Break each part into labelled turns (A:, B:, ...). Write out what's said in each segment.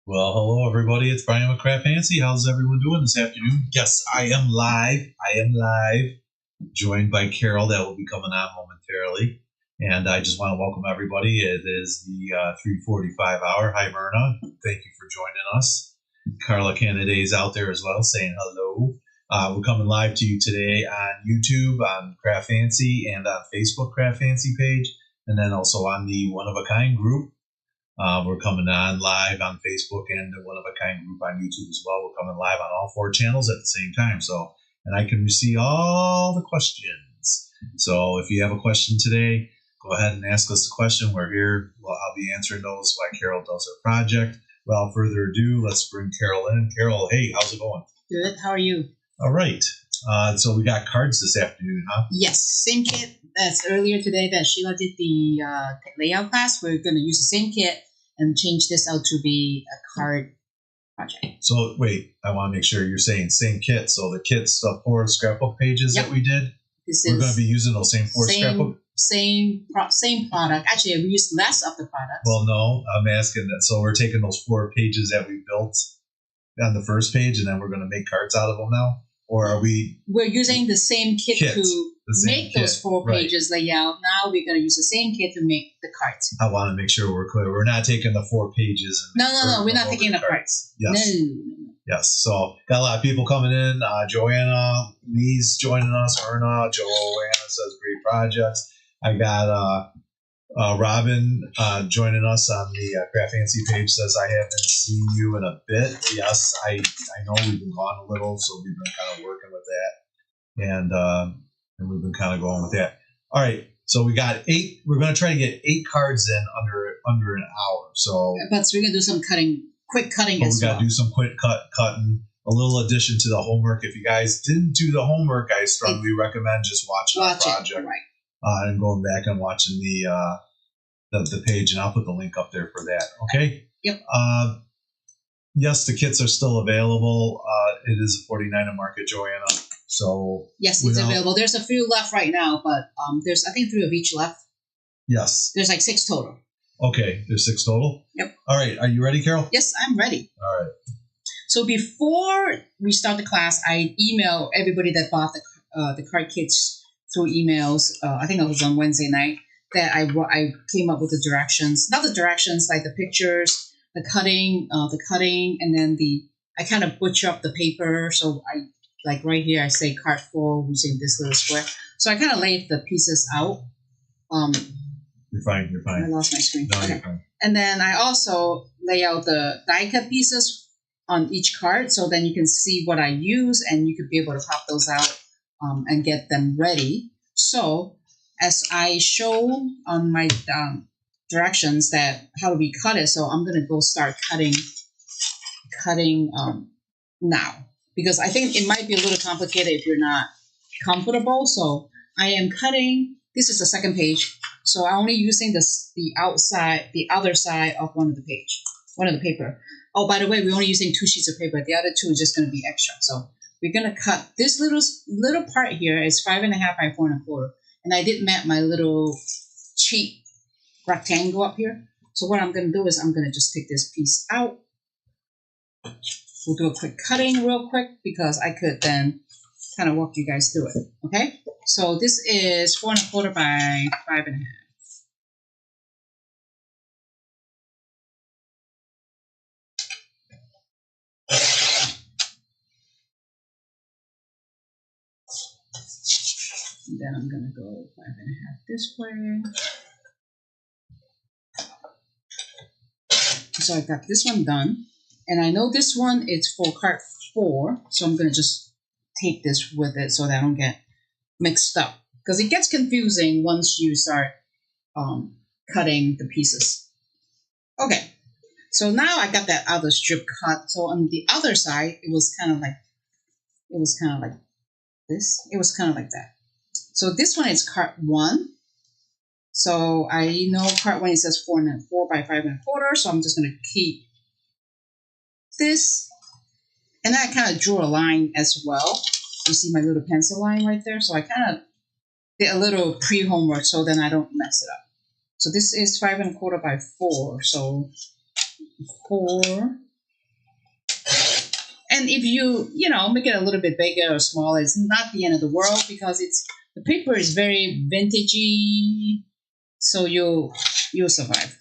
A: Well, hello everybody. It's Brian with Craftfancy. How's everyone doing this afternoon? Yes, I am live. Joined by Carol that will be coming on momentarily. And I just want to welcome everybody. It is the 3:45 hour. Hi, Myrna. Thank you for joining us. Carla Kennedy is out there as well saying hello. We're coming live to you today on YouTube, on Craftfancy, and on Facebook Craftfancy page, and then also on the One of a Kind group. We're coming on live on Facebook and the One of a Kind group on YouTube as well. We're coming live on all four channels at the same time. So, and I can see all the questions. So if you have a question today, go ahead and ask us a question. We're here. Well, I'll be answering those while Carol does her project. Without further ado, let's bring Carol in. Carol, hey, how's it going?
B: Good. How are you?
A: All right. So we got cards this afternoon, huh?
B: Yes. Same kit as earlier today that Sheila did the layout class. We're going to use the same kit and change this out to be a card project.
A: So wait, I want to make sure you're saying same kit. So the kit's the 4 scrapbook pages that we did. We're going to be using those same 4 scrapbook.
B: Same product. Actually, we used less of the product.
A: Well, no, I'm asking that. So we're taking those 4 pages that we built on the first page, and then we're going to make cards out of them now, or are we?
B: We're using the same kit to make those 4 pages layout. Now we're going to use the same kit to make the cards.
A: I want to make sure we're clear. We're not taking the 4 pages.
B: And no. We're not taking the cards.
A: Yes. No. Yes. So got a lot of people coming in. Joanna, Lee's joining us. Erna, Joanna says great projects. I got Robin joining us on the Craftfancy page. Says I haven't seen you in a bit. Yes, I know we've been gone a little, so we've been kind of working with that, and we've been kind of going with that. All right, so we got 8. We're going to try to get 8 cards in under an hour. So,
B: but we're going to do some quick cutting as well.
A: We got to do some quick cutting. A little addition to the homework. If you guys didn't do the homework, I strongly recommend just watching the project.
B: Right.
A: And going back and watching the page, and I'll put the link up there for that. Okay.
B: Yep.
A: Yes, the kits are still available. It is a $49 market, Joanna. So
B: yes, it's available. There's a few left right now, but there's I think 3 of each left.
A: Yes.
B: There's like 6 total.
A: Okay, there's 6 total.
B: Yep.
A: All right, are you ready, Carol?
B: Yes, I'm ready.
A: All right.
B: So before we start the class, I email everybody that bought the card kits through emails. I think it was on Wednesday night that I came up with the directions. Not the directions, like the pictures, the cutting, and then I kind of butcher up the paper. So I like right here I say card 4 using this little square. So I kind of laid the pieces out.
A: You're fine.
B: I lost my screen.
A: No,
B: okay.
A: You're fine.
B: And then I also lay out the die cut pieces on each card, so then you can see what I use, and you could be able to pop those out and get them ready. So as I show on my directions that how do we cut it, so I'm going to go start cutting now, because I think it might be a little complicated if you're not comfortable. So I am cutting. This is the second page, so I'm only using the other side of one of the paper. Oh, by the way, we're only using 2 sheets of paper. The other 2 is just going to be extra. So we're going to cut this little part here is 5.5 by 4 1/4. And I did map my little cheap rectangle up here. So what I'm going to do is I'm going to just take this piece out. We'll do a quick cutting real quick because I could then kind of walk you guys through it. Okay? So this is 4 1/4 by 5.5. And then I'm going to go 5.5 this way. So I got this one done. And I know this one is for card 4. So I'm going to just take this with it so that I don't get mixed up. Because it gets confusing once you start cutting the pieces. Okay. So now I got that other strip cut. So on the other side, it was kind of like this. It was kind of like that. So this one is card 1. So I know card 1 it says 4 by 5 1/4. So I'm just going to keep this. And then I kind of drew a line as well. You see my little pencil line right there? So I kind of did a little pre-homework so then I don't mess it up. So this is 5 1/4 by 4. So 4 And if you know, make it a little bit bigger or smaller, it's not the end of the world because the paper is very vintagey, so you'll survive.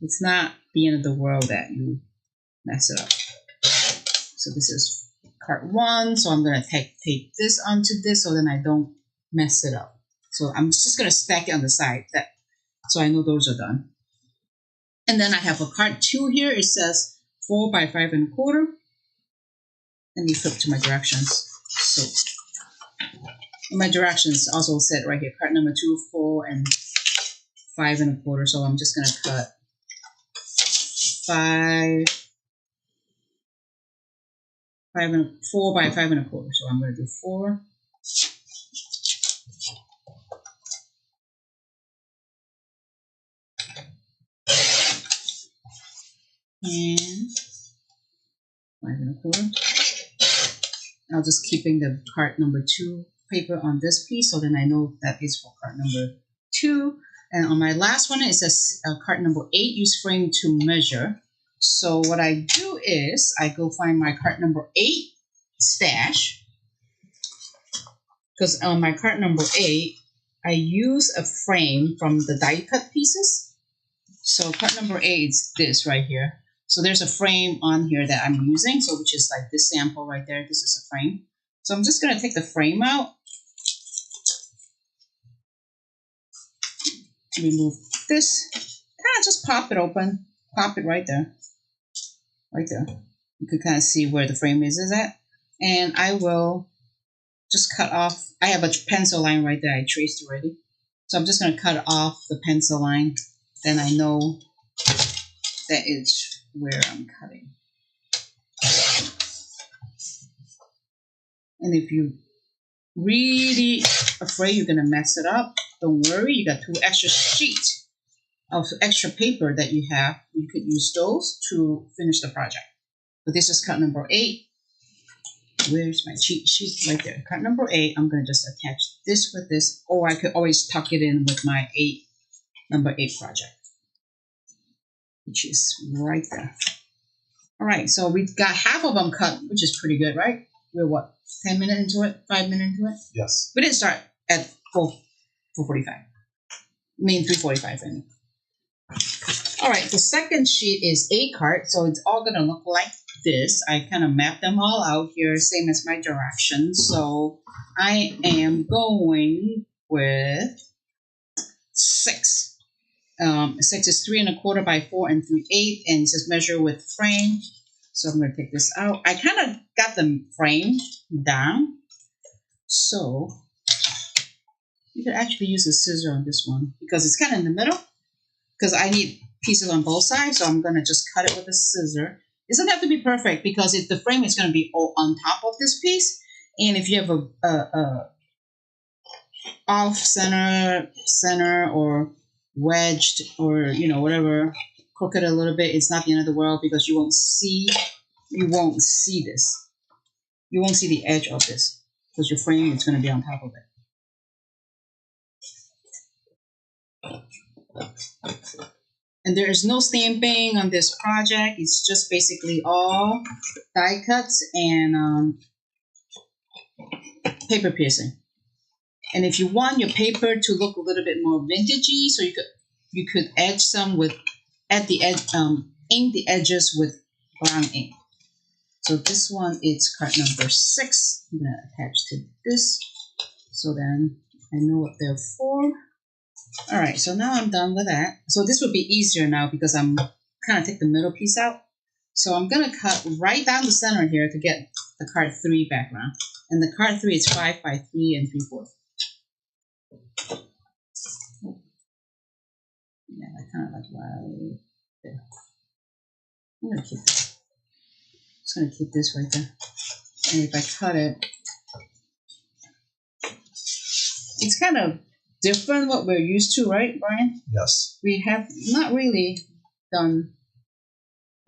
B: It's not the end of the world that you mess it up. So this is card 1, so I'm gonna tape this onto this so then I don't mess it up. So I'm just gonna stack it on the side so I know those are done. And then I have a card 2 here. It says 4 by 5 1/4. Let me flip to my directions. So my directions also said right here, card number 2, 4 and 5 1/4. So I'm just gonna cut 4 by 5 1/4. So I'm gonna do 4. And 5 1/4. I'll just keeping the card number 2 paper on this piece, so then I know that is for card number 2. And on my last one, it says card number 8, use frame to measure. So what I do is I go find my card number 8 stash, because on my card number 8, I use a frame from the die cut pieces. So card number 8 is this right here. So there's a frame on here that I'm using, so which is like this sample right there. This is a frame. So I'm just going to take the frame out. Remove this. Kind of just pop it open. Pop it right there. Right there. You can kind of see where the frame is at. And I will just cut off. I have a pencil line right there. I traced already. So I'm just going to cut off the pencil line. Then I know that is where I'm cutting. And if you really afraid you're gonna mess it up, don't worry, you got 2 extra sheets of extra paper that you have. You could use those to finish the project. But this is cut number 8. Where's my cheat sheet? Right there. Cut number 8. I'm gonna just attach this with this, or I could always tuck it in with my number 8 project, which is right there. All right, so we've got half of them cut, which is pretty good, right? We're what, 10 minutes into it, 5 minutes into it?
A: Yes.
B: We didn't start at 4:45. I mean 3:45. I mean. All right, the second sheet is 8 cards, so it's all gonna look like this. I kind of mapped them all out here, same as my directions. So I am going with 6. 6 is 3 1/4 by 4 3/8, and it says measure with frame. So I'm going to take this out. I kind of got the frame down, so you could actually use a scissor on this one because it's kind of in the middle. Because I need pieces on both sides, so I'm going to just cut it with a scissor. It doesn't have to be perfect because the frame is going to be all on top of this piece, and if you have a off center or wedged or whatever, crooked a little bit, it's not the end of the world because you won't see this. You won't see the edge of this because your frame is going to be on top of it. And there is no stamping on this project. It's just basically all die cuts and paper piercing. And if you want your paper to look a little bit more vintagey, so you could edge some with ink the edges with brown ink. So this one is card number 6. I'm gonna attach to this, so then I know what they're for. All right, so now I'm done with that. So this would be easier now because I'm kind of take the middle piece out. So I'm gonna cut right down the center here to get the card 3 background, and the card 3 is 5 by 3 3/4. Yeah, I kind of like right there. I'm gonna keep this. Just gonna keep this right there. And if I cut it, it's kind of different what we're used to, right, Brian?
A: Yes.
B: We have not really done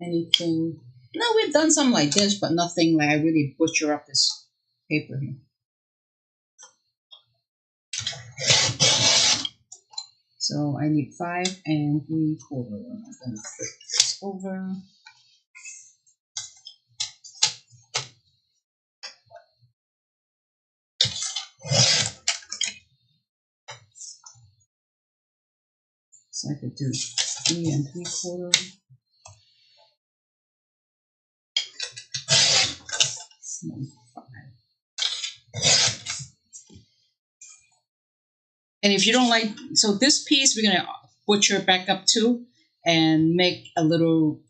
B: anything. No, we've done something like this, but nothing like I really butcher up this paper here. So I need 5 3/4. I'm gonna flip this over. So I could do 3 3/4. And if you don't like, so this piece we're gonna butcher back up too and make a little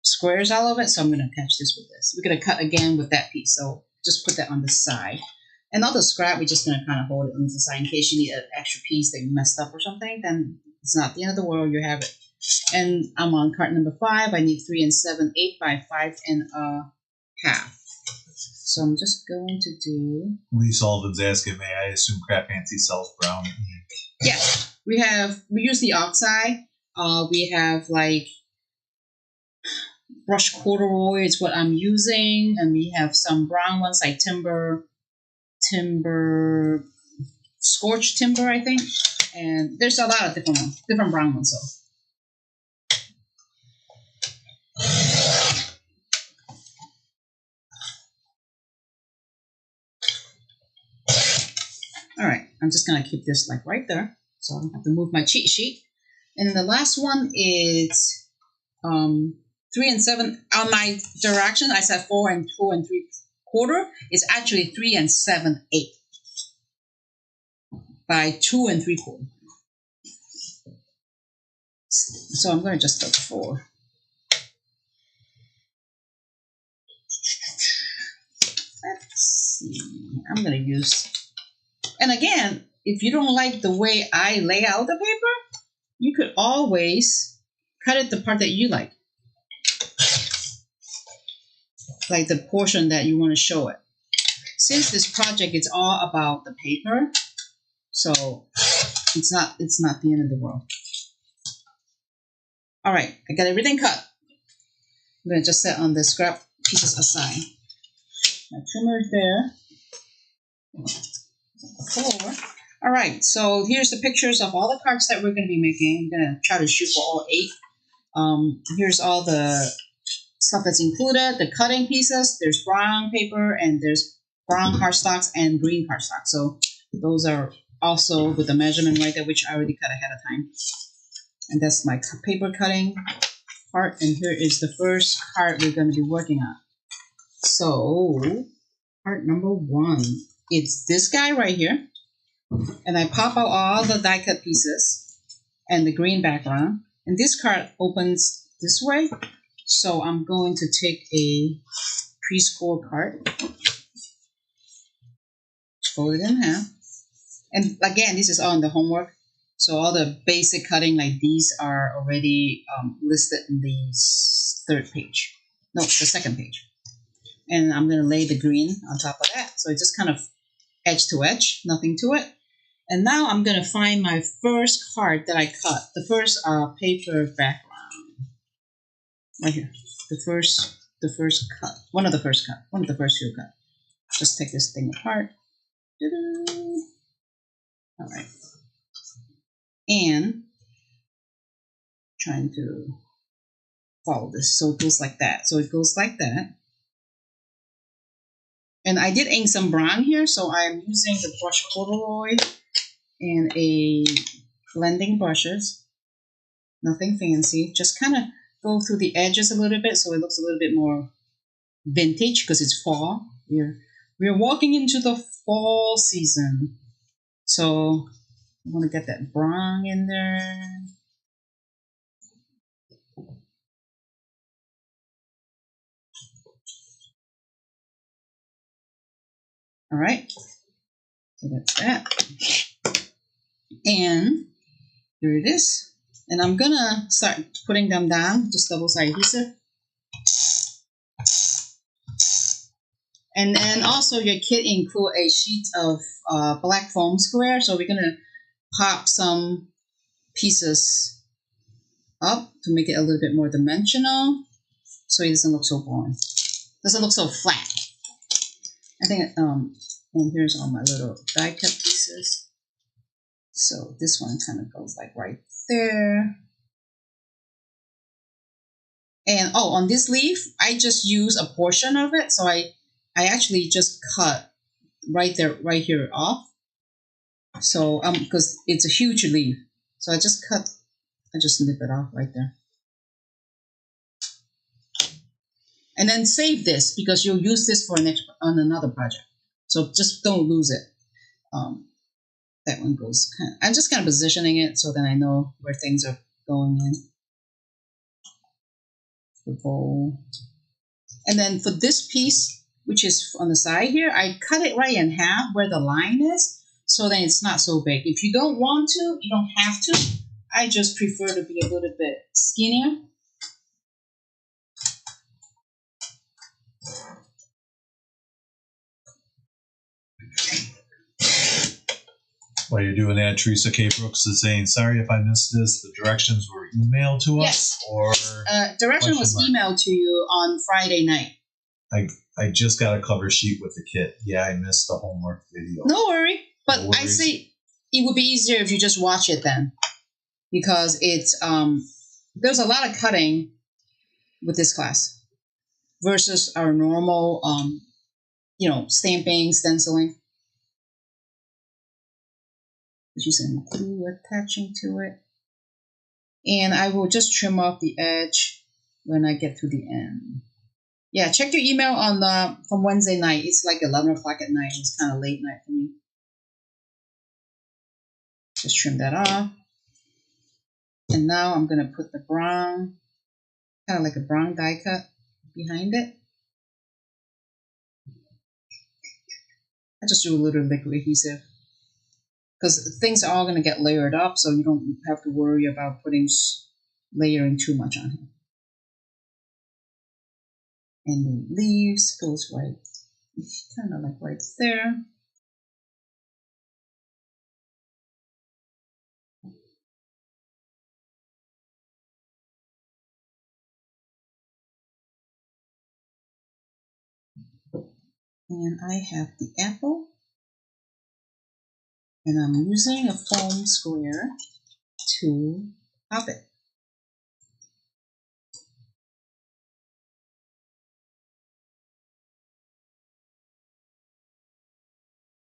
B: squares out of it. So I'm gonna catch this with this. We're gonna cut again with that piece. So just put that on the side. And all the scrap, we're just gonna kind of hold it on the side in case you need an extra piece that you messed up or something. Then it's not the end of the world. You have it. And I'm on card number 5. I need 3 7/8 by 5 1/2. So I'm just going to do.
A: Lee Sullivan's asking, may I assume Craftfancy sells brown ink?
B: Yes, we use the oxide. We have like brushed corduroy is what I'm using, and we have some brown ones like scorched timber, I think. And there's a lot of different brown ones. So. All right, I'm just gonna keep this like right there, so I don't have to move my cheat sheet. And the last one is 3 7. On my direction, I said 4 3/4. It's actually 3 7/8 by 2 3/4. So I'm gonna just put 4. Let's see. I'm gonna use. And again, if you don't like the way I lay out the paper, you could always cut it the part that you like the portion that you want to show it. Since this project is all about the paper, so it's not the end of the world. All right, I got everything cut. I'm gonna just set on the scrap pieces aside. My trimmer is there. Floor. All right, so here's the pictures of all the cards that we're going to be making. I'm going to try to shoot for all 8. Here's all the stuff that's included, the cutting pieces. There's brown paper, and there's brown cardstocks and green cardstock. So those are also with the measurement right there, which I already cut ahead of time. And that's my paper cutting part. And here is the first card we're going to be working on. So part number 1. It's this guy right here, and I pop out all the die cut pieces and the green background, and this card opens this way, so I'm going to take a prescore card, fold it in half, and again, this is all in the homework, so all the basic cutting like these are already listed in the 3rd page, no, the 2nd page, and I'm going to lay the green on top of that, so it just kind of edge to edge, nothing to it. And now I'm going to find my first card that I cut, the first paper background. Right here. The first cut. One of the first few cut. Just take this thing apart. All right. And trying to follow this. So it goes like that. And I did ink some brown here, so I'm using the brush corduroy and a blending brushes. Nothing fancy. Just kind of go through the edges a little bit so it looks a little bit more vintage because it's fall. We're walking into the fall season. So I want to get that brown in there. All right, so that's that. And here it is. And I'm gonna start putting them down, just double-sided adhesive. And then also your kit include a sheet of black foam square. So we're gonna pop some pieces up to make it a little bit more dimensional, so it doesn't look so boring. Doesn't look so flat. I think, and here's all my little die cut pieces. So this one kind of goes like right there. And oh, on this leaf, I just use a portion of it. So I actually just cut right here off. So because it's a huge leaf. So I just cut I just nip it off right there. And then save this because you'll use this for on another project. So just don't lose it. That one goes I'm just kind of positioning it so that I know where things are going in. The bowl. And then for this piece, which is on the side here, I cut it right in half where the line is, so then it's not so big. If you don't want to, you don't have to. I just prefer to be a little bit skinnier.
A: While you're doing that, Teresa K. Brooks is saying, sorry if I missed this. The directions were emailed to us?
B: Yes.
A: Or
B: direction was emailed to you on Friday night.
A: I just got a cover sheet with the kit. Yeah, I missed the homework video.
B: No worry. But
A: No
B: I say it would be easier if you just watch it then. Because it's there's a lot of cutting with this class versus our normal stamping, stenciling. There's some glue attaching to it. And I will just trim off the edge when I get to the end. Yeah, check your email on from Wednesday night. It's like 11 o'clock at night. It's kind of late night for me. Just trim that off. And now I'm going to put the brown, kind of like a brown die cut behind it. I just do a little liquid adhesive. Because things are all going to get layered up, so you don't have to worry about layering too much on here. And the leaves goes right, kind of like right there. And I have the apple. And I'm using a foam square to pop it.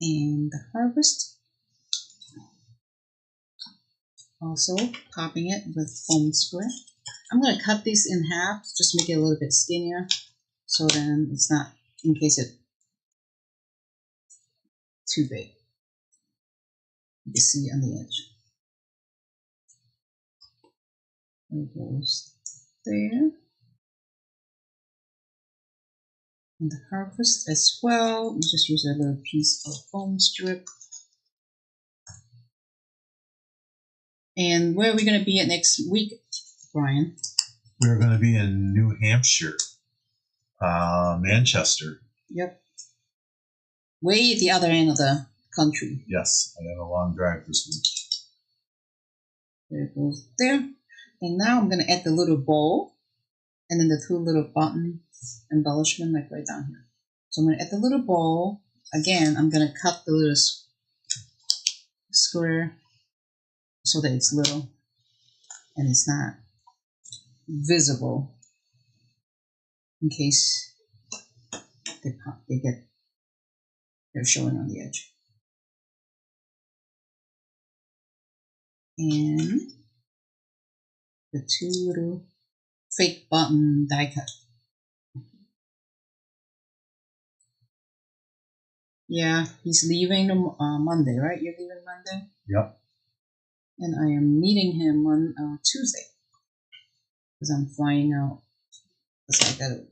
B: And the harvest, also popping it with foam square. I'm going to cut these in half, just make it a little bit skinnier, so then it's not, in case it's too big. You can see on the edge. It goes there. And the harvest as well. You just use a little piece of foam strip. And where are we going to be at next week, Brian?
A: We're going to be in New Hampshire, Manchester.
B: Yep. Way at the other end of the country.
A: Yes, I have a long drive this week.
B: There it goes there. And now I'm going to add the little bow and then the two little button embellishment like right down here. So I'm going to add the little bow. Again, I'm going to cut the little square so that it's little and it's not visible in case they're showing on the edge. And the two little fake button die cut. Yeah, he's leaving Monday, right? You're leaving Monday?
A: Yep.
B: And I am meeting him on Tuesday. Because I'm flying out. Because I gotta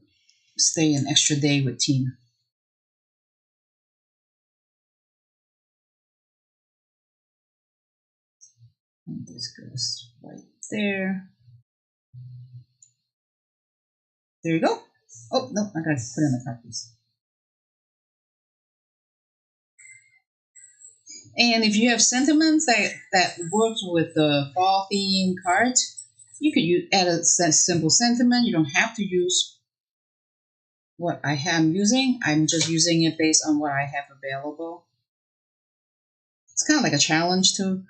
B: stay an extra day with Tina. And this goes right there. There you go. Oh, no, I gotta put in the copies. And if you have sentiments that works with the fall theme cards, you could add a simple sentiment. You don't have to use what I am using. I'm just using it based on what I have available. It's kind of like a challenge to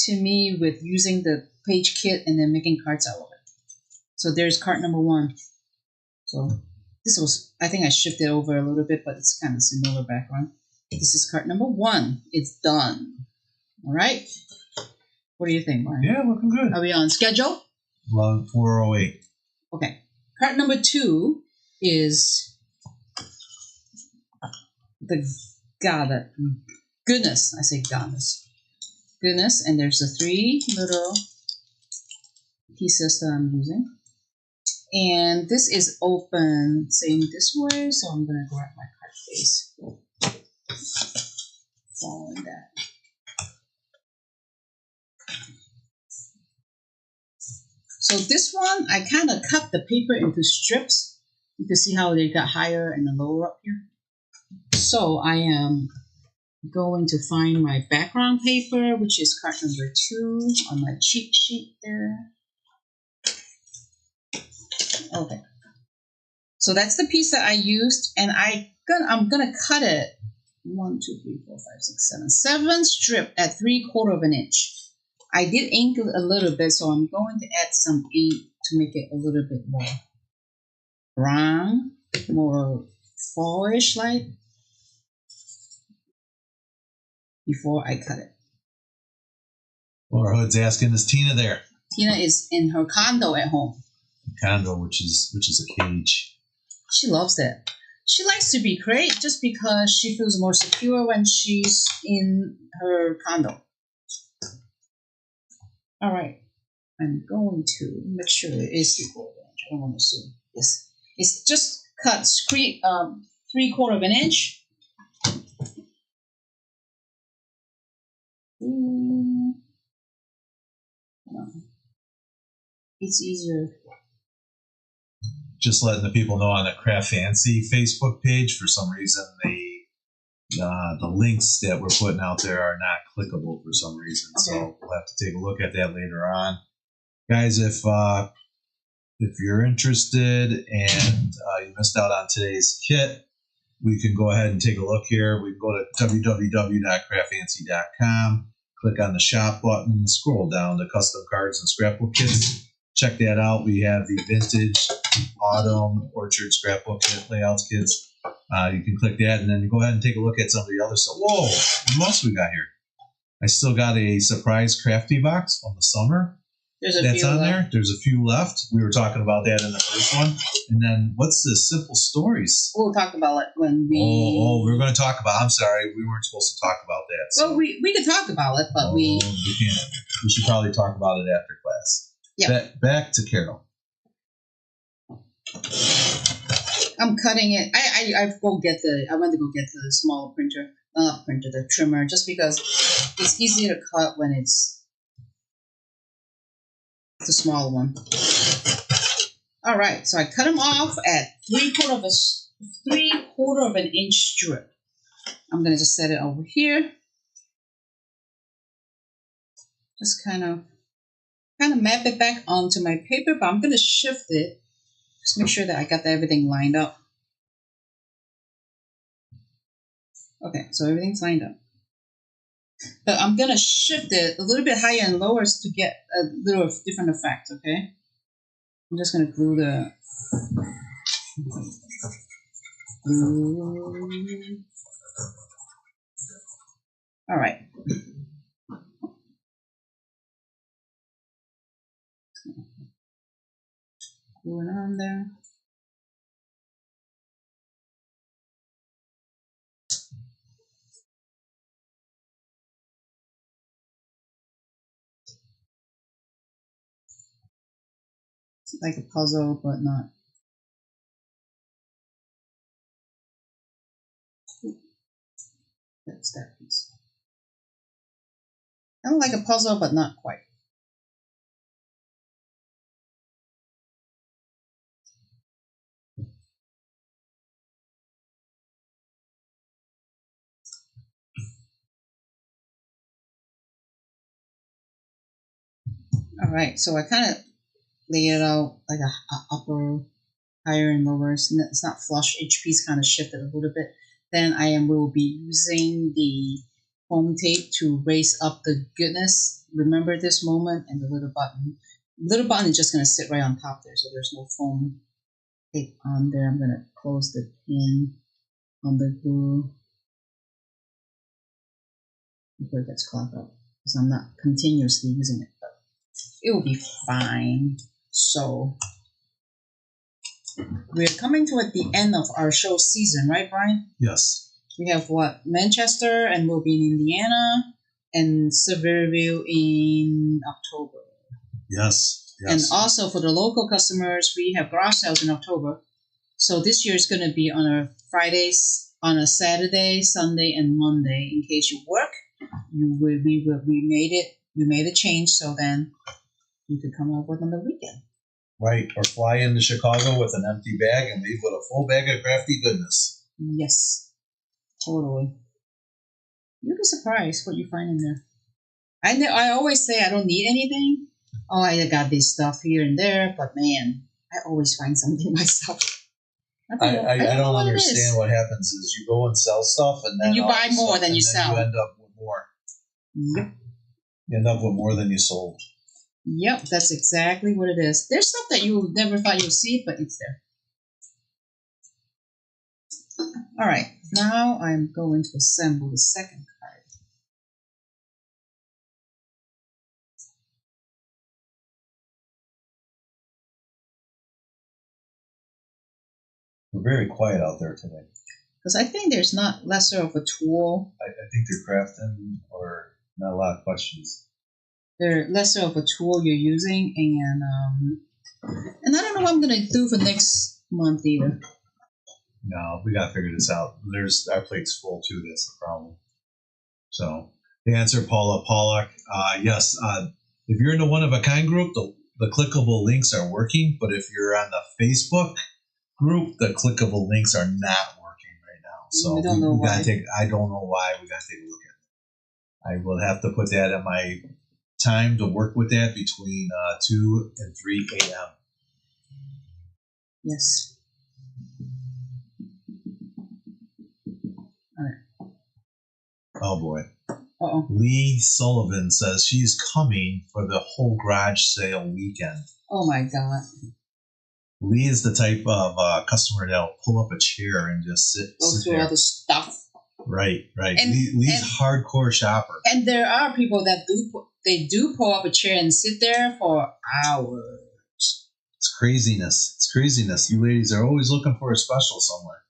B: me with using the page kit and then making cards out of it. So there's card number 1. So this was, I think I shifted over a little bit, but it's kind of similar background. This is card number 1. It's done. All right. What do you think, Brian?
A: Yeah, looking good.
B: Are we on schedule?
A: 11/4/08.
B: Okay. Card number 2 is the goodness. I say goddess. Goodness, and there's the 3 little pieces that I'm using. And this is open same this way, so I'm gonna grab my card face. Following that. So this one, I kind of cut the paper into strips. You can see how they got higher and lower up here. So I am going to find my background paper, which is card number 2 on my cheat sheet there. Okay. So that's the piece that I used, and I'm gonna cut it 1, 2, 3, 4, 5, 6, 7 strip at 3/4 of an inch. I did ink it a little bit, so I'm going to add some ink to make it a little bit more brown, more fallish like before I cut it.
A: Laura Hood's asking, is Tina there?
B: Tina is in her condo at home.
A: Condo, which is a cage.
B: She loves it. She likes to be great just because she feels more secure when she's in her condo. All right. I'm going to make sure it is 3/4 inch. I don't want to assume. Yes. It's just cut 3/4 of an inch. No. It's easier.
A: Just letting the people know on the Craftfancy Facebook page, for some reason, the links that we're putting out there are not clickable for some reason.
B: Okay.
A: So we'll have to take a look at that later on. Guys, if you're interested and you missed out on today's kit, we can go ahead and take a look here. We can go to www.craftfancy.com, click on the shop button, scroll down to custom cards and scrapbook kits. Check that out. We have the vintage autumn orchard scrapbook kit layouts kits. You can click that and then go ahead and take a look at some of the other stuff. Whoa, what else we got here? I still got a surprise crafty box from the summer. That's on there. There's a few left. We were talking about that in the first one. And then what's the simple stories?
B: We'll talk about it when we...
A: Oh, we were going to talk about... I'm sorry. We weren't supposed to talk about that. So.
B: Well, we could talk about it, but we
A: can't. We should probably talk about it after class.
B: Yeah.
A: Back to Carol.
B: I'm cutting it. I went to go get the smaller printer, not printer, the trimmer, just because it's easier to cut when it's the smaller one. All right, so I cut them off at 3/4 of an inch strip. I'm gonna just set it over here. Just kind of map it back onto my paper, but I'm gonna shift it. Just make sure that I got everything lined up. Okay, so everything's lined up. But I'm going to shift it a little bit higher and lower to get a little different effect, okay? I'm just going to glue the... All right. Glue it on there. Like a puzzle, but not. That's that piece. Kind of like a puzzle, but not quite. All right, so I kind of lay it out like a upper, higher, and lower. It's not flush. Each piece kind of shifted a little bit. Then will be using the foam tape to raise up the goodness. Remember this moment and the little button. The little button is just going to sit right on top there, so there's no foam tape on there. I'm going to close the pin on the glue before it gets clogged up. because I'm not continuously using it, but it will be fine. So we're coming toward the end of our show season, right, Brian?
A: Yes.
B: We have what? Manchester, and we'll be in Indiana, and Sevierville in October.
A: Yes.
B: And also for the local customers, we have garage sales in October. So this year is going to be on a Fridays, on a Saturday, Sunday, and Monday. In case you work, we made a change so then you could come over on the weekend.
A: Right, or fly into Chicago with an empty bag and leave with a full bag of crafty goodness.
B: Yes, totally. You'll be surprised what you find in there. I always say I don't need anything. Oh, I got this stuff here and there, but man, I always find something myself.
A: I don't understand what happens is you go and sell stuff and then
B: you buy more than you sell.
A: You end up with more.
B: Yep.
A: You end up with more than you sold.
B: Yep, that's exactly what it is. There's stuff that you never thought you'd see, but it's there. All right, now I'm going to assemble the second card.
A: We're very quiet out there today.
B: Because I think there's not lesser of a tool.
A: I think they're crafting or not a lot of questions.
B: They're lesser of a tool you're using, and I don't know what I'm going to do for next month either.
A: No, we got to figure this out. Our plate's full too. That's the problem. So the answer, Paula Pollock, yes. If you're in the one of a kind group, the clickable links are working. But if you're on the Facebook group, the clickable links are not working right now. So
B: we don't know why.
A: I don't know why. We got to take a look at it. I will have to put that in my time to work with that between 2 and 3 a.m.
B: Yes. All right.
A: Oh boy.
B: Uh-oh.
A: Lee Sullivan says she's coming for the whole garage sale weekend.
B: Oh my God.
A: Lee is the type of customer that'll pull up a chair and just sit
B: through
A: there.
B: all the stuff.
A: Right. Lee's a hardcore shopper.
B: And there are people that do pull up a chair and sit there for hours.
A: It's craziness. You ladies are always looking for a special somewhere.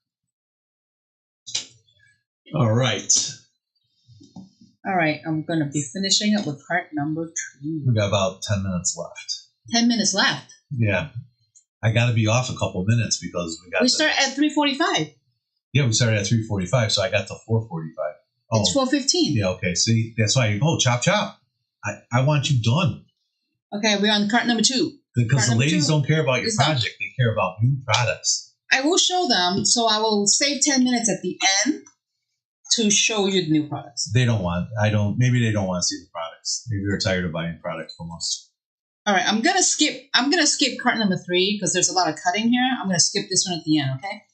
A: All right.
B: I'm going to be finishing up with part number 2.
A: We got about 10 minutes left.
B: 10 minutes left?
A: Yeah. I got to be off a couple minutes because we
B: start at 3:45.
A: Yeah, we started at 3:45, so I got to 4:45. Oh,
B: it's 4:15.
A: Yeah, okay. See, that's why chop. I want you done.
B: Okay, we're on cart number 2.
A: Because the ladies don't care about your project; they care about new products.
B: I will show them, so I will save 10 minutes at the end to show you the new products.
A: Maybe they don't want to see the products. Maybe they're tired of buying products from us.
B: All right, I'm gonna skip cart number 3 because there's a lot of cutting here. I'm gonna skip this one at the end, okay?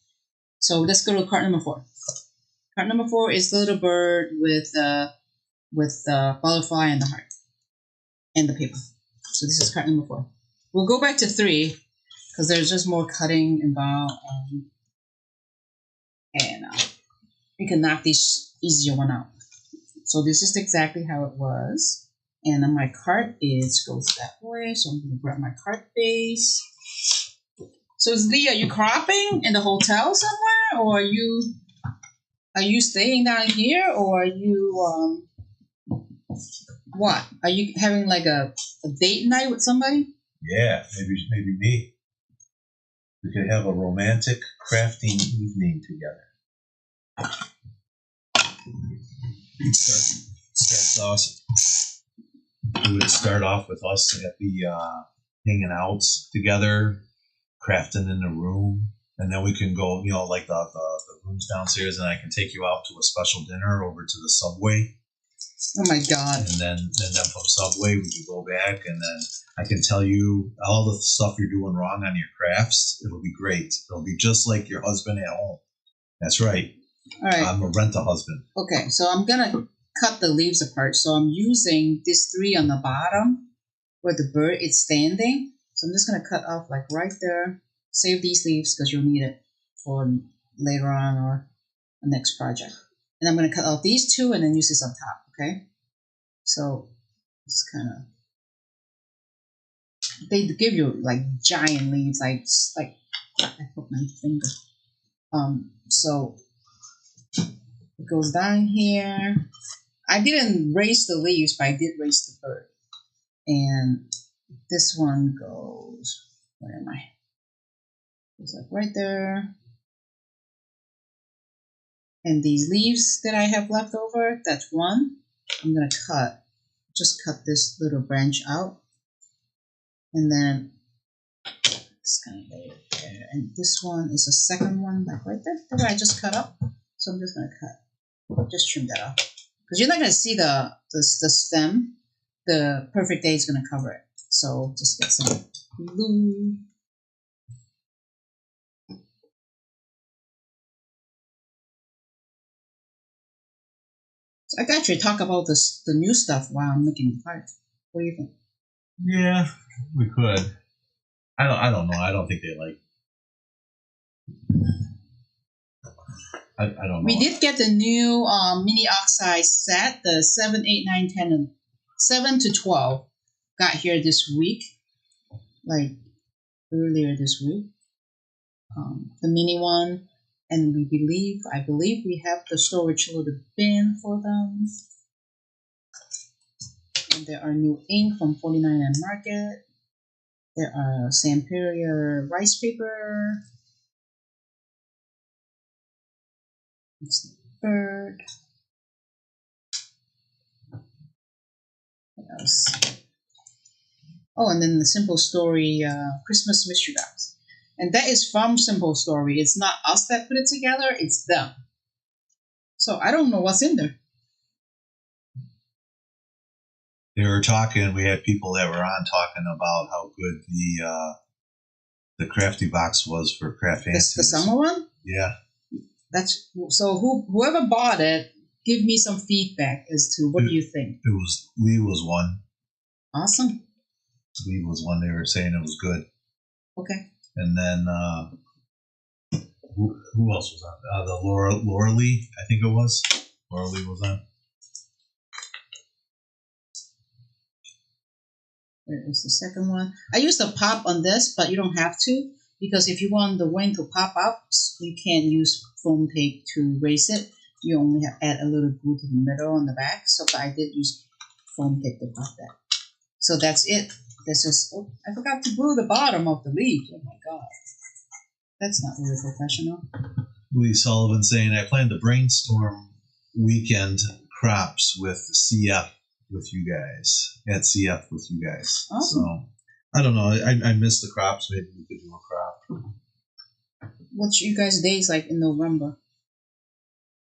B: So let's go to cart number 4. Cart number 4 is the little bird with the butterfly and the heart and the paper. So this is cart number 4. We'll go back to 3 because there's just more cutting involved, and we can knock this easier one out. So this is exactly how it was. And then my cart goes that way, so I'm going to grab my cart base. So Lee, are you cropping in the hotel somewhere, or are you staying down here, or are you what? Are you having like a date night with somebody?
A: Yeah, maybe me. We could have a romantic crafting evening together. We would start off with us at the hanging out together, crafting in the room, and then we can go, like the rooms downstairs, and I can take you out to a special dinner over to the Subway.
B: Oh my God!
A: And then from Subway we can go back, and then I can tell you all the stuff you're doing wrong on your crafts. It'll be great. It'll be just like your husband at home. That's right.
B: All right.
A: I'm a rent-a-husband.
B: Okay, so I'm gonna cut the leaves apart. So I'm using this 3 on the bottom where the bird is standing. So I'm just gonna cut off like right there. Save these leaves because you'll need it for later on or the next project. And I'm gonna cut off these 2 and then use this on top. Okay. So it's kind of, they give you like giant leaves, like I put my finger. So it goes down here. I didn't raise the leaves, but I did raise the bird. And this one goes, where am I? It's like right there. And these leaves that I have left over, that's one. I'm gonna just cut this little branch out. And then it's gonna lay it there. And this one is a second one, like right there. That I just cut up. So I'm just gonna just trim that off. Because you're not gonna see the stem. The perfect day is gonna cover it. So just get some glue. So I could actually talk about the new stuff while I'm making the part. What do you think?
A: Yeah, we could. I don't know. I don't think they like. I don't know.
B: We did get the new mini oxide set, the 7, 8, 9, 10, and 7 to 12. Got here this week, like earlier this week. The mini one, and I believe we have the storage loaded bin for them. And there are new ink from 49 cent Market. There are Samperior rice paper. It's the bird. What else? Oh, and then the Simple Story Christmas mystery box. And that is from Simple Story. It's not us that put it together, it's them. So I don't know what's in there.
A: They were talking. We had people that were on talking about how good the crafty box was for Craftfancy.
B: The summer one?
A: Yeah.
B: That's so. Whoever bought it, give me some feedback as to what do you think.
A: It was Lee was one.
B: Awesome.
A: Lee was one. They were saying it was good.
B: Okay.
A: And then who else was on? The Laura Lee, I think it was. Laura Lee was on.
B: There is the second one. I used a pop on this, but you don't have to, because if you want the wing to pop up, you can't use foam tape to raise it. You only have to add a little glue to the middle and the back. So I did use foam tape to pop that. So that's it. This is. Oh, I forgot to glue the bottom of the leaves. Oh my god, that's not really professional.
A: Lee Sullivan saying, I plan to brainstorm weekend crops with CF with you guys. At CF with you guys.
B: Awesome.
A: So, I don't know. I missed the crops. Maybe we could do a crop.
B: What's you guys' days like in November?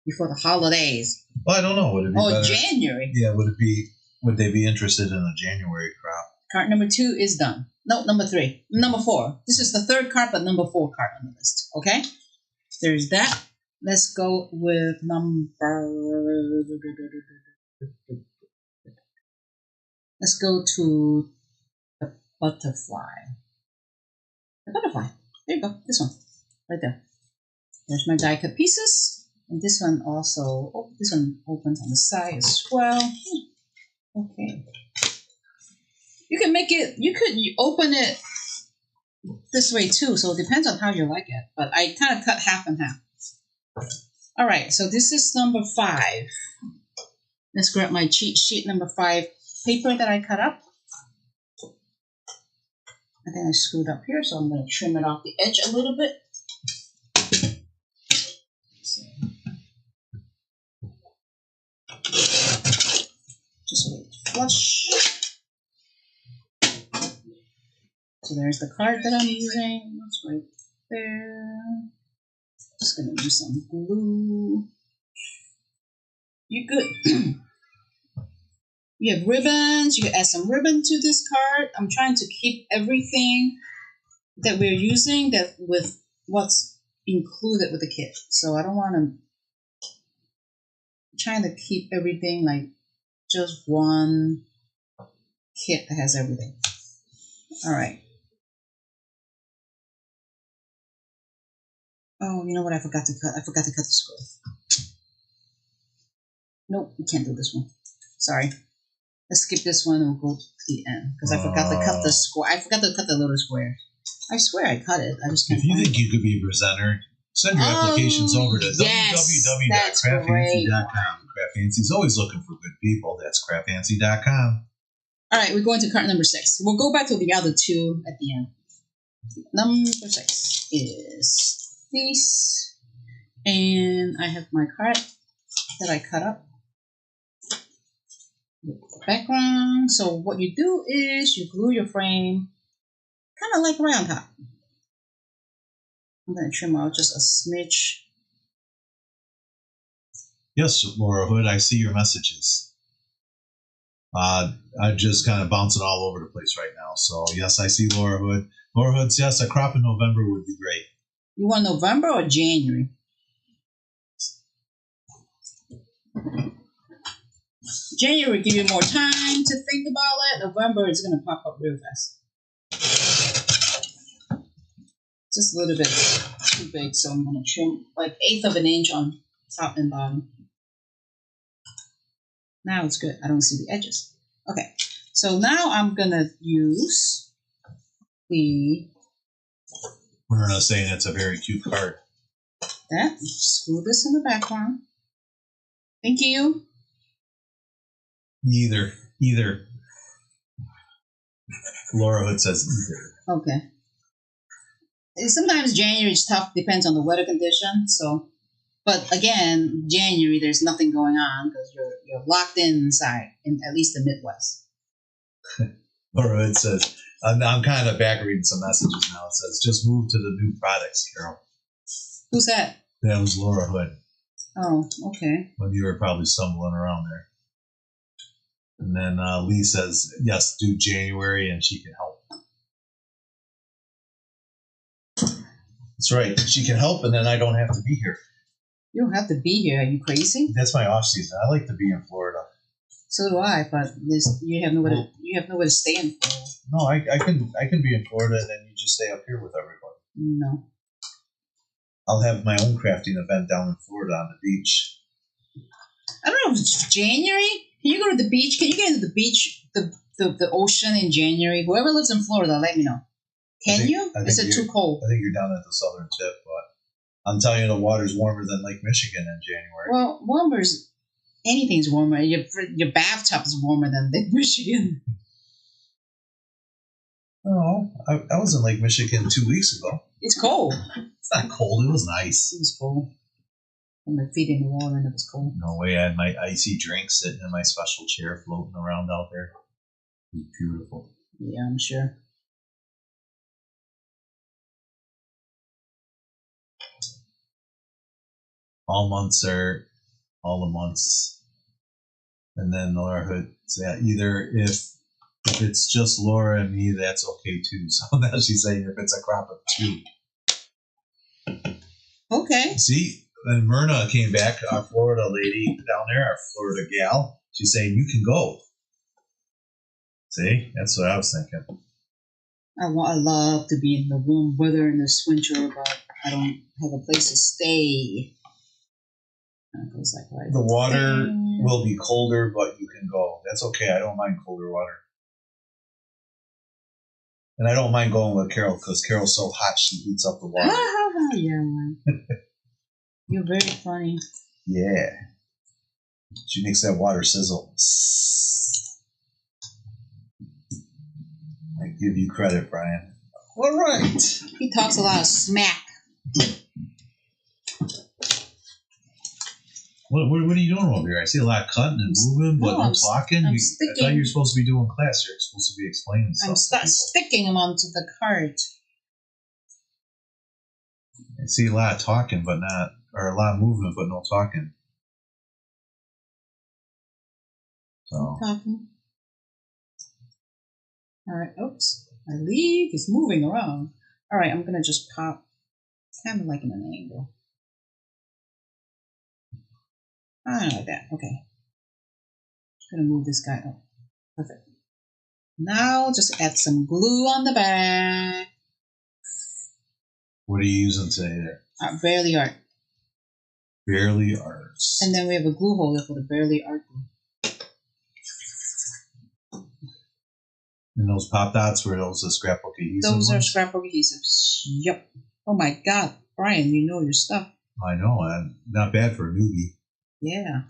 B: Before the holidays.
A: Well, I don't know. Would it be better?
B: January.
A: Yeah, would they be interested in a January crop?
B: Card number 2 is done. No, number 3. Number 4. This is the third card, but number 4 card on the list. Okay? There's that. Let's go with number... Let's go to the butterfly. The butterfly. There you go. This one. Right there. There's my die cut pieces. And this one also... Oh, this one opens on the side as well. Okay. You can make it... You could open it this way too, so it depends on how you like it. But I kind of cut half and half. Alright, so this is number 5. Let's grab my cheat sheet number 5 paper that I cut up. I think I screwed up here, so I'm going to trim it off the edge a little bit. So, just a little flush. So there's the card that I'm using. It's right there. Just going to use some glue. You could... You have ribbons. You can add some ribbon to this card. I'm trying to keep everything that we're using that with what's included with the kit. So I don't want to... I'm trying to keep everything like just one kit that has everything. All right. Oh, you know what I forgot to cut? I forgot to cut the square. Nope, you can't do this one. Sorry. Let's skip this one and we'll go to the end because I forgot to cut the square. I forgot to cut the little square. I swear I cut it. I just can't.
A: If you think you could be a presenter, send your applications over to www.craftfancy.com. Craftfancy is always looking for good people. That's craftfancy.com.
B: All right, we're going to card number 6. We'll go back to the other 2 at the end. Number 6 is this, and I have my card that I cut up. Background. So what you do is you glue your frame kind of like right on top. I'm going to trim out just a smidge.
A: Yes, Laura Hood, I see your messages. I'm just kind of bouncing all over the place right now. So yes, I see Laura Hood. Laura Hood, yes, a crop in November would be great.
B: You want November or January? January will give you more time to think about it. November is going to pop up real fast. Just a little bit too big, so I'm going to trim like 1/8 of an inch on top and bottom. Now it's good. I don't see the edges. Okay, so now I'm going to use the...
A: We're saying it's a very cute card.
B: That. Screw this in the background. Thank you.
A: Either. Laura Hood says either.
B: Okay. Sometimes January is tough. Depends on the weather condition. So, but again, January there's nothing going on because you're locked inside in at least the Midwest.
A: Laura Hood says, I'm kind of back reading some messages now. It says, just move to the new products, Carol.
B: Who's that?
A: That was Laura Hood.
B: Oh, okay.
A: When you were probably stumbling around there. And then Lee says, yes, do January and she can help. That's right. She can help and then I don't have to be here.
B: You don't have to be here. Are you crazy?
A: That's my off season. I like to be in Florida.
B: So do I, but you have nowhere to stay in Florida.
A: No, I can be in Florida and then you just stay up here with everybody.
B: No.
A: I'll have my own crafting event down in Florida on the beach.
B: I don't know if it's January. Can you go to the beach? Can you get into the beach, the ocean in January? Whoever lives in Florida, let me know. Can you? Is it too cold?
A: I think you're down at the southern tip, but I'm telling you the water's warmer than Lake Michigan in January.
B: Well, anything's warmer. Your bathtub is warmer than Lake Michigan.
A: Oh, I was in Lake Michigan 2 weeks ago.
B: It's cold.
A: It's not cold. It was nice.
B: It was cold. And my feet in the water and it was cold.
A: No way. I had my icy drink sitting in my special chair floating around out there. It was beautiful.
B: Yeah, I'm sure.
A: All the months. And then Laura Hood said, either if it's just Laura and me, that's okay too. So now she's saying if it's a crop of 2.
B: Okay.
A: See, and Myrna came back, our Florida lady down there, our Florida gal. She's saying you can go. See, that's what I was thinking.
B: I love to be in the warm weather in this winter, but I don't have a place to stay. It goes like right.
A: The water will be colder, but you can go. That's okay. I don't mind colder water. And I don't mind going with Carol because Carol's so hot she heats up the water.
B: Yeah, you're very funny.
A: Yeah. She makes that water sizzle. I give you credit, Brian. All right.
B: He talks a lot of smack.
A: What are you doing over here? I see a lot of cutting and moving, but no talking. I thought you were supposed to be doing class. You're supposed to be explaining stuff.
B: I'm sticking them onto the card.
A: I see a lot of talking, but not, or a lot of movement, but no talking. So.
B: Talking. All right. Oops. My leaf is moving around. All right. I'm gonna just pop, kind of like in an angle. Like that. Okay. Just gonna move this guy up. Perfect. Now just add some glue on the back.
A: What are you using today there?
B: Barely art.
A: Barely arts.
B: And then we have a glue holder for the barely art glue.
A: And those pop dots were those the scrapbook adhesive
B: Those are
A: ones?
B: scrapbook adhesives. Yep. Oh my God, Brian, you know your stuff.
A: I know, not bad for a newbie.
B: Yeah.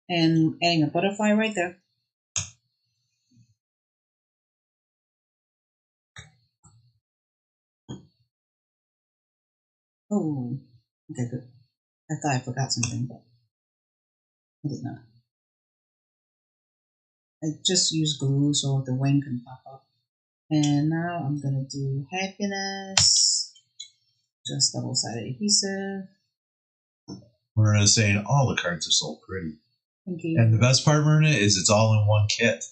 B: And adding a butterfly right there. Oh, okay, good. I thought I forgot something, but I did not. I just used glue so the wing can pop up. And now I'm gonna do happiness. Just double-sided adhesive.
A: Myrna is saying all the cards are so pretty.
B: Thank you.
A: And the best part, Myrna, is it's all in one kit.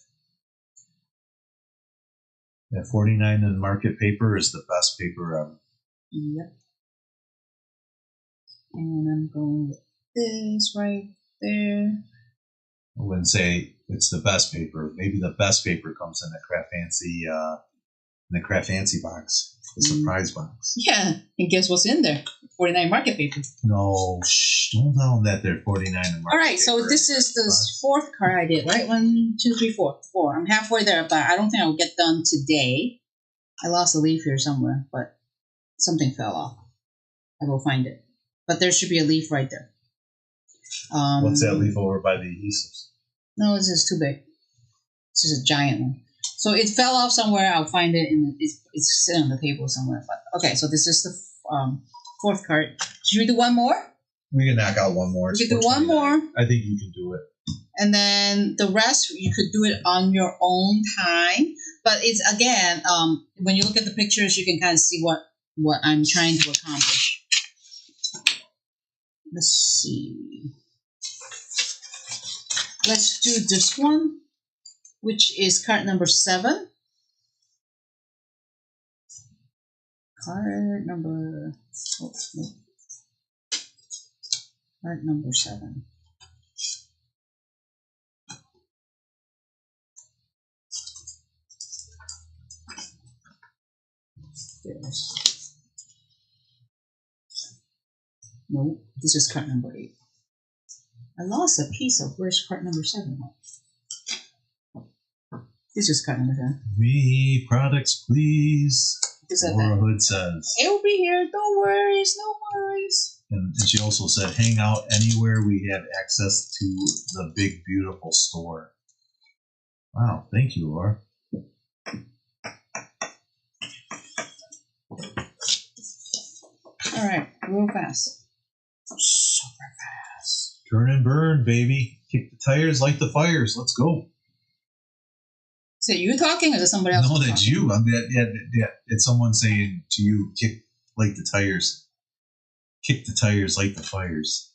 A: That 49 in market paper is the best paper ever.
B: Yep. And I'm going with this right there.
A: I wouldn't say it's the best paper. Maybe the best paper comes in the Craftfancy box, the surprise box.
B: Yeah, and guess what's in there? 49 market paper.
A: No, don't tell them that they're 49 in market
B: All right, so
A: paper.
B: this is the fourth card I did, right? 1, 2, 3, 4. 4. I'm halfway there, but I don't think I'll get done today. I lost a leaf here somewhere, but something fell off. I will find it. But there should be a leaf right there.
A: What's that leaf over by the adhesives?
B: No, this is too big. This is a giant one. So it fell off somewhere. I'll find it, and it's sitting on the table somewhere. But okay, so this is the fourth card. Should we do one more?
A: We can knock out one more.
B: We can do one more.
A: I think you can do it.
B: And then the rest, you could do it on your own time. But it's, again, when you look at the pictures, you can kind of see what I'm trying to accomplish. Let's see. Let's do this one, which is card number 7. Card number 7. Yes. No, this is card number 8. I lost a piece of where's card number 7. This is card number 10.
A: Me, products, please. Laura Hood says.
B: It will be here. Don't worry. No worries.
A: And she also said, hang out anywhere we have access to the big, beautiful store. Wow. Thank you, Laura.
B: All right. Real fast. Super fast.
A: Turn and burn, baby. Kick the tires, light the fires. Let's go.
B: So you talking or is it somebody else?
A: No, that's you. Yeah. It's someone saying to you, light the tires. Kick the tires, light the fires.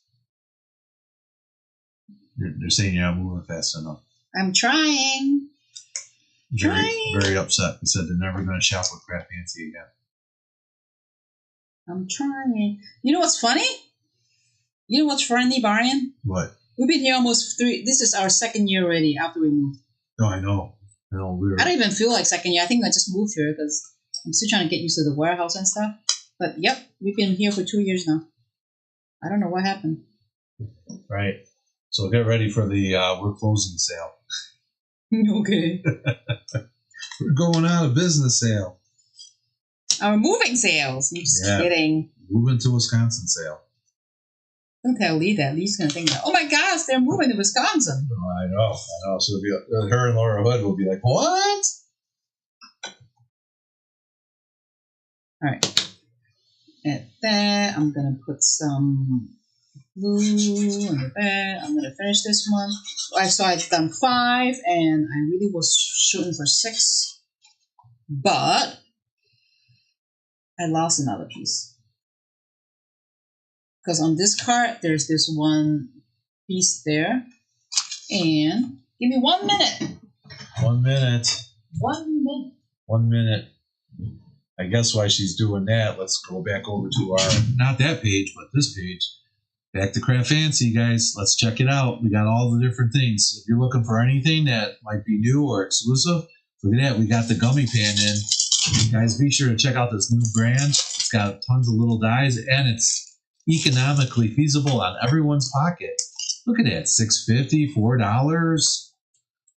A: They're saying you're not moving fast enough.
B: I'm trying.
A: Very upset. He said they're never going to shop with Craftfancy again.
B: I'm trying. You know what's funny? You know what's funny, Brian?
A: What?
B: We've been here almost 3. This is our second year already after we moved.
A: No, I know. I don't
B: even feel like second year. I think I just moved here because I'm still trying to get used to the warehouse and stuff. But yep, we've been here for 2 years now. I don't know what happened.
A: Right. So get ready for the we're closing sale.
B: Okay.
A: We're going out of business sale.
B: Our moving sales. I'm just kidding.
A: Moving to Wisconsin sale.
B: Don't tell Lee that. Lee's going to think that, oh my gosh, they're moving to Wisconsin.
A: Oh, I know. So it'll be, her and Laura Hood will be like, what?
B: All right. At that, I'm going to put some glue under that. I'm going to finish this one. So I've done 5, and I really was shooting for 6. But I lost another piece. Because on this card, there's this one piece there. And give me 1 minute.
A: 1 minute.
B: 1 minute.
A: 1 minute. I guess while she's doing that, let's go back over to our, not that page, but this page. Back to Craftfancy, guys. Let's check it out. We got all the different things. If you're looking for anything that might be new or exclusive, look at that. We got the gummy pan in. Guys, be sure to check out this new brand. It's got tons of little dies, and it's economically feasible on everyone's pocket. Look at that, $6.50, $4.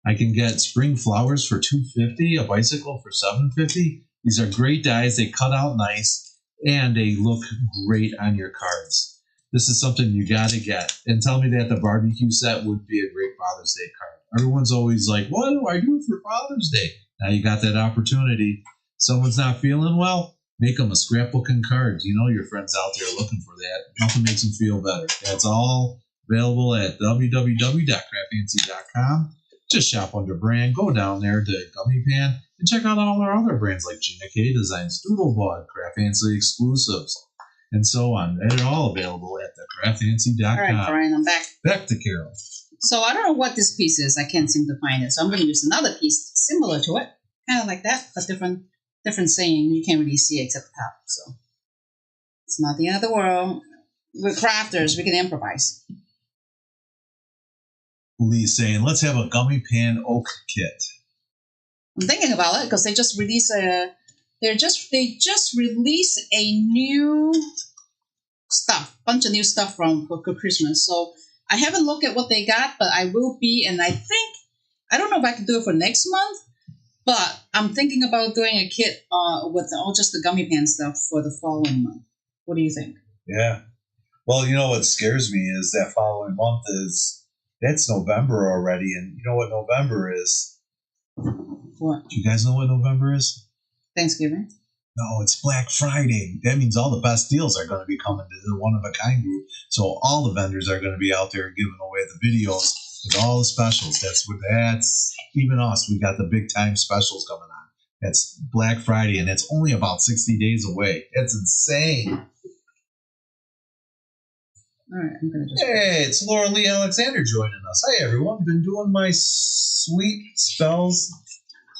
A: I can get spring flowers for $250, a bicycle for $750. These are great dies. They cut out nice, and they look great on your cards. This is something you got to get. And tell me that the barbecue set would be a great Father's Day card. Everyone's always like, what do I do for Father's Day? Now you got that opportunity. Someone's not feeling well, make them a scrapbook and cards. You know your friends out there looking for that. Nothing makes them feel better. That's all available at www.craftfancy.com. Just shop under brand. Go down there to Gummy Pan and check out all our other brands like Gina K Designs, Doodlebug, Craftfancy Exclusives, and so on. They're all available at thecraftfancy.com.
B: All right, Brian, I'm back.
A: Back to Carol.
B: So I don't know what this piece is. I can't seem to find it. So I'm going to use another piece similar to it, kind of like that, but different saying. You can't really see it except the top. So it's not the end of the world. We're crafters. We can improvise.
A: Lee's saying, let's have a Gummy Pan oak kit.
B: I'm thinking about it because they just released they just released a new bunch of new stuff for Christmas. So I haven't looked at what they got, but I will be, and I don't know if I can do it for next month, but I'm thinking about doing a kit with all just the Gummy Pan stuff for the following month. What do you think?
A: Yeah. Well, you know what scares me is that following month that's November already, and you know what November is?
B: What?
A: Do you guys know what November is?
B: Thanksgiving?
A: No, it's Black Friday. That means all the best deals are going to be coming to the one-of-a-kind group. So all the vendors are going to be out there giving away the videos with all the specials. That's even us. We got the big-time specials coming on. That's Black Friday, and it's only about 60 days away. That's insane.
B: All right, I'm going to just...
A: Hey, it's Laura Lee Alexander joining us. Hi, everyone. Been doing my sweet spells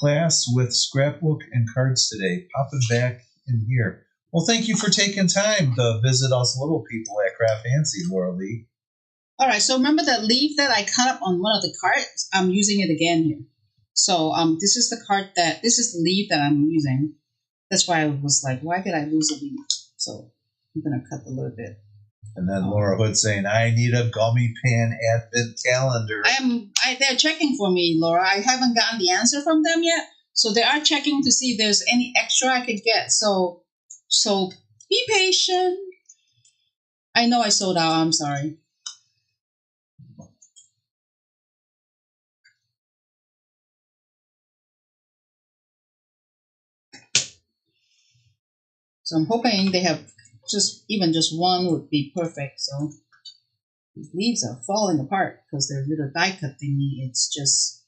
A: class with scrapbook and cards today. Popping back in here. Well, thank you for taking time to visit us little people at Craftfancy, Laura Lee.
B: All right, so remember that leaf that I cut up on one of the cards? I'm using it again here. So this is the leaf that I'm using. That's why I was like, why did I lose a leaf? So I'm going to cut a little bit.
A: And then Laura Hood saying, I need a Gummy Pan advent calendar.
B: They're checking for me, Laura. I haven't gotten the answer from them yet. So they are checking to see if there's any extra I could get. So be patient. I know I sold out. I'm sorry. So I'm hoping they have just one would be perfect. So these leaves are falling apart because they're little die cut thingy. It's just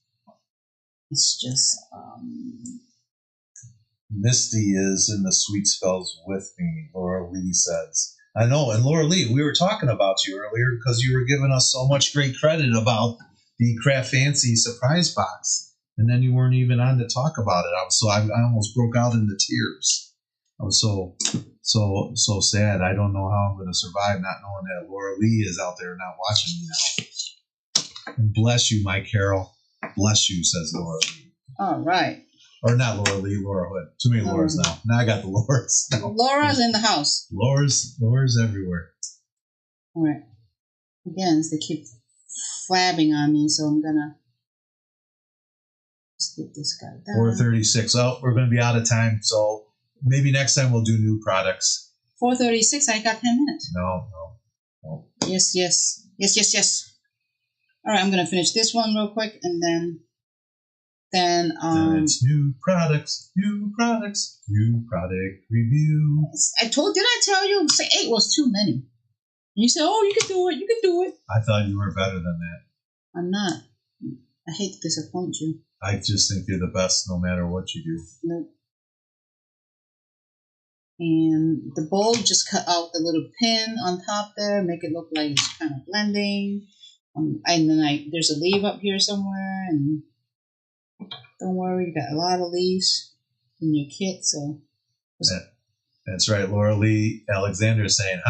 A: Misty is in the sweet spells with me, Laura Lee says. I know, and Laura Lee, we were talking about you earlier because you were giving us so much great credit about the Craftfancy surprise box, and then you weren't even on to talk about it. I almost broke out into tears. I was so sad. I don't know how I'm going to survive not knowing that Laura Lee is out there not watching me now. And bless you, my Carol. Bless you, says Laura Lee.
B: All right.
A: Or not Laura Lee, Laura Hood. Too many Lauras now. Now I got the Lauras. No.
B: Laura's in the house.
A: Laura's everywhere.
B: All right. Again, they keep flabbing on me, so I'm gonna skip this guy down.
A: 4:36. Oh, we're gonna be out of time, so maybe next time we'll do new products.
B: 4:36. I got 10 minutes.
A: No.
B: Yes. All right, I'm gonna finish this one real quick, and then
A: it's new products, new product review.
B: Did I tell you? Say 8 was too many. You said, oh, you can do it.
A: I thought you were better than that.
B: I'm not. I hate to disappoint you.
A: I just think you're the best no matter what you do.
B: Nope. And the bowl, just cut out the little pin on top there, make it look like it's kind of blending. And then there's a leaf up here somewhere, and don't worry, you got a lot of leaves in your kit. So
A: that's right. Laura Lee Alexander is saying,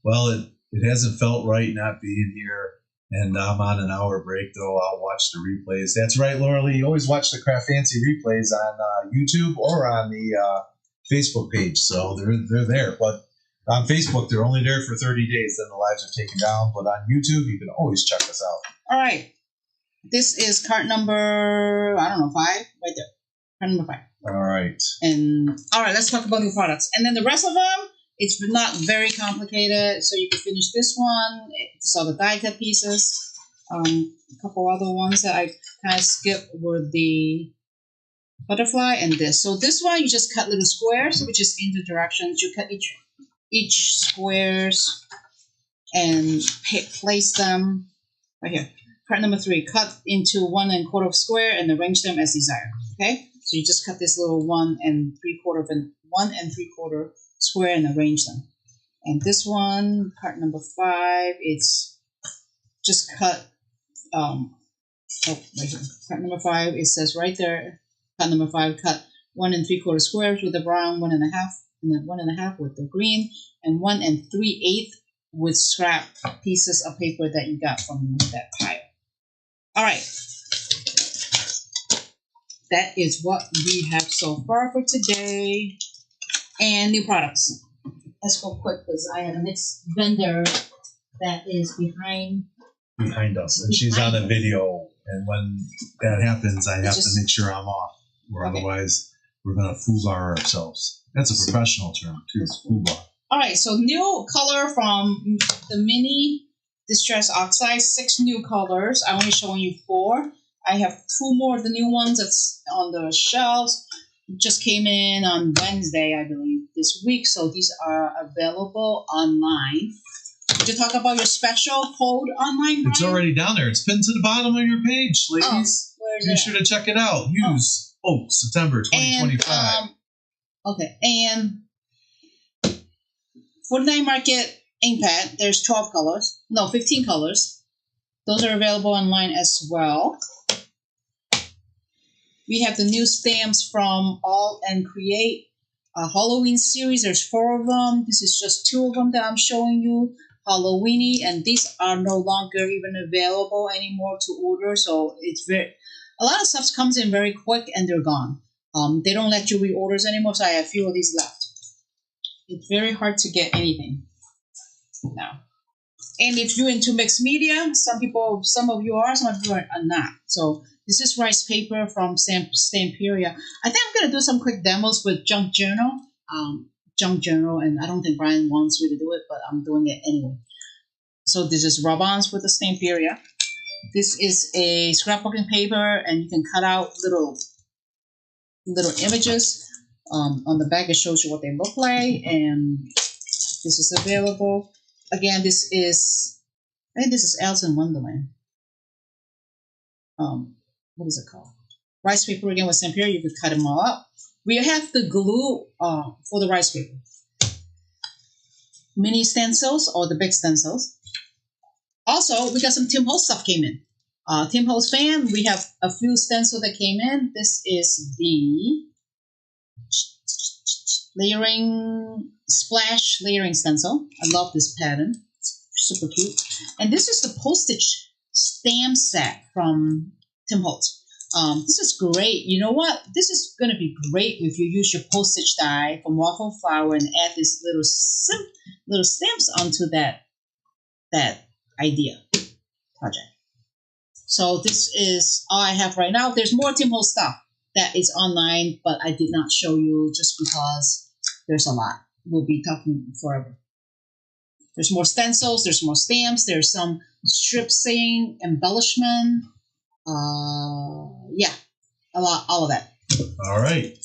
A: well, it hasn't felt right not being here, and I'm on an hour break, though I'll watch the replays. That's right, Laura Lee. You always watch the Craftfancy replays on YouTube or on the Facebook page. So they're there. But on Facebook, they're only there for 30 days. Then the lives are taken down. But on YouTube, you can always check us out.
B: All right. This is cart number, I don't know, 5, right there. Cart number 5.
A: All right.
B: And all right, let's talk about new products. And then the rest of them, it's not very complicated. So you can finish this one. It's all the die cut pieces. A couple other ones that I kind of skipped were the butterfly and this. So this one, you just cut little squares, which is in the directions. You cut each squares and place them right here. Part number 3, cut into 1 1/4 square and arrange them as desired. Okay, so you just cut this little 1 3/4 square and arrange them. And this one, part number 5, it's just cut. Right here. Part number 5, it says right there. Part number 5, cut 1 3/4 squares with the brown, 1 1/2, and then 1 1/2 with the green, and 1 3/8 with scrap pieces of paper that you got from that pile. All right, that is what we have so far for today. And new products. Let's go quick because I have a next vendor that is behind
A: us, and she's on a video. And when that happens, I have to make sure I'm off, or otherwise we're gonna foobar ourselves. That's a professional term too, foobar.
B: All right, so new color from the mini Distress Oxide, 6 new colors. I'm only showing you 4. I have 2 more of the new ones that's on the shelves. Just came in on Wednesday, I believe, this week. So these are available online. Did you talk about your special code online, Brian?
A: It's already down there. It's pinned to the bottom of your page, ladies. Be sure to check it out. Use September 2025.
B: And, okay, and for the night market ink pad, there's 12 colors. No, 15 colors. Those are available online as well. We have the new stamps from All and Create Halloween series. There's 4 of them. This is just 2 of them that I'm showing you. Halloweeny, and these are no longer even available anymore to order. So it's a lot of stuff comes in very quick and they're gone. They don't let you reorders anymore. So I have a few of these left. It's very hard to get anything now. And if you're into mixed media, some of you are, some of you are not. So this is rice paper from Stamperia. I think I'm going to do some quick demos with Junk Journal. And I don't think Brian wants me to do it, but I'm doing it anyway. So this is rub-ons with the Stamperia. This is a scrapbooking paper, and you can cut out little images. On the back, it shows you what they look like, and this is available. Again, I think this is Alice in Wonderland. What is it called? Rice paper again with Stamperia. You could cut them all up. We have the glue for the rice paper. Mini stencils or the big stencils. Also, we got some Tim Holtz stuff came in. Tim Holtz fan, we have a few stencils that came in. This is the splash layering stencil. I love this pattern. It's super cute. And this is the postage stamp set from Tim Holtz. This is great. You know what? This is going to be great if you use your postage die from waffle flour and add this little stamps onto that idea project. So this is all I have right now. There's more Tim Holtz stuff that is online, but I did not show you just because there's a lot. We'll be talking forever. There's more stencils. There's more stamps. There's some strip saying embellishment. Yeah, all of that.
A: All right.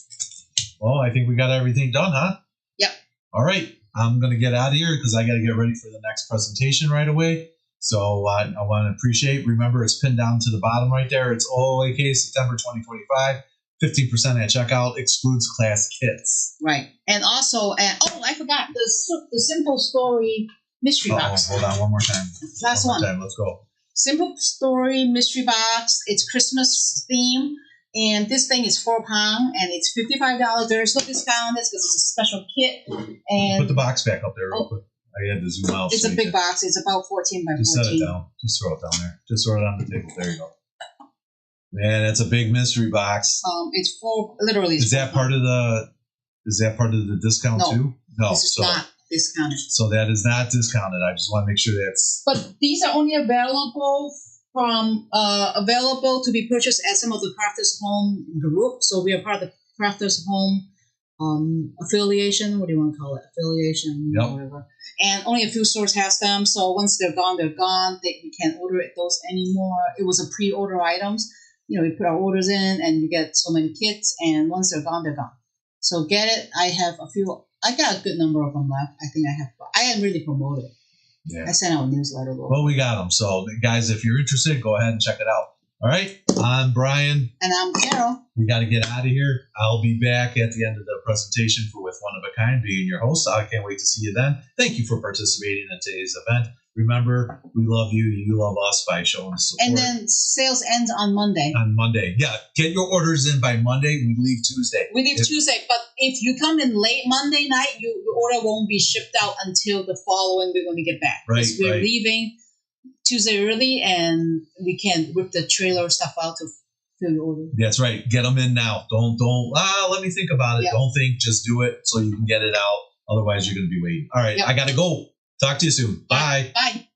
A: Well, I think we got everything done, huh?
B: Yep.
A: All right. I'm going to get out of here because I got to get ready for the next presentation right away. So I want to appreciate. Remember, it's pinned down to the bottom right there. It's OOAK September 2025. 15% at checkout, excludes class kits.
B: Right. And also, I forgot the Simple Story mystery box.
A: Hold on one more time.
B: Last one.
A: Let's go.
B: Simple Story mystery box. It's Christmas theme, and this thing is £4, and it's $55. There's no discount because it's a special kit. And
A: put the box back up there real quick. I had to zoom out.
B: It's a big box. It's about 14 by 14.
A: Just set it down. Just throw it down there. Just throw it on the table. There you go. Man, that's a big mystery box.
B: It's literally.
A: Is that part of the discount too? No,
B: this is not discounted.
A: So that is not discounted. I just want to make sure that's.
B: But these are only available from available to be purchased at some of the Crafters Home group. So we are part of the Crafters Home affiliation. What do you want to call it? Affiliation,
A: Yep.
B: whatever. And only a few stores has them. So once they're gone, they're gone. We can't order those anymore. It was a pre-order items. We put our orders in, and you get so many kits. And once they're gone, they're gone. So get it. I have a few. I got a good number of them left. I think I haven't really promoted.
A: Yeah.
B: I sent out a newsletter.
A: Well, we got them. So, guys, if you're interested, go ahead and check it out. All right. I'm Brian.
B: And I'm Carol.
A: We got to get out of here. I'll be back at the end of the presentation with One of a Kind, being your host. I can't wait to see you then. Thank you for participating in today's event. Remember, we love you. You love us by showing us support.
B: And then sales ends on Monday.
A: On Monday. Yeah. Get your orders in by Monday. We leave Tuesday.
B: We leave Tuesday. But if you come in late Monday night, your order won't be shipped out until the following week when we get back.
A: Right.
B: We're leaving Tuesday early, and we can't whip the trailer stuff out to fill your order.
A: That's right. Get them in now. Don't, let me think about it.
B: Yep.
A: Don't think. Just do it so you can get it out. Otherwise, you're going to be waiting. All right.
B: Yep.
A: I got to go. Talk to you soon. Bye.
B: Bye.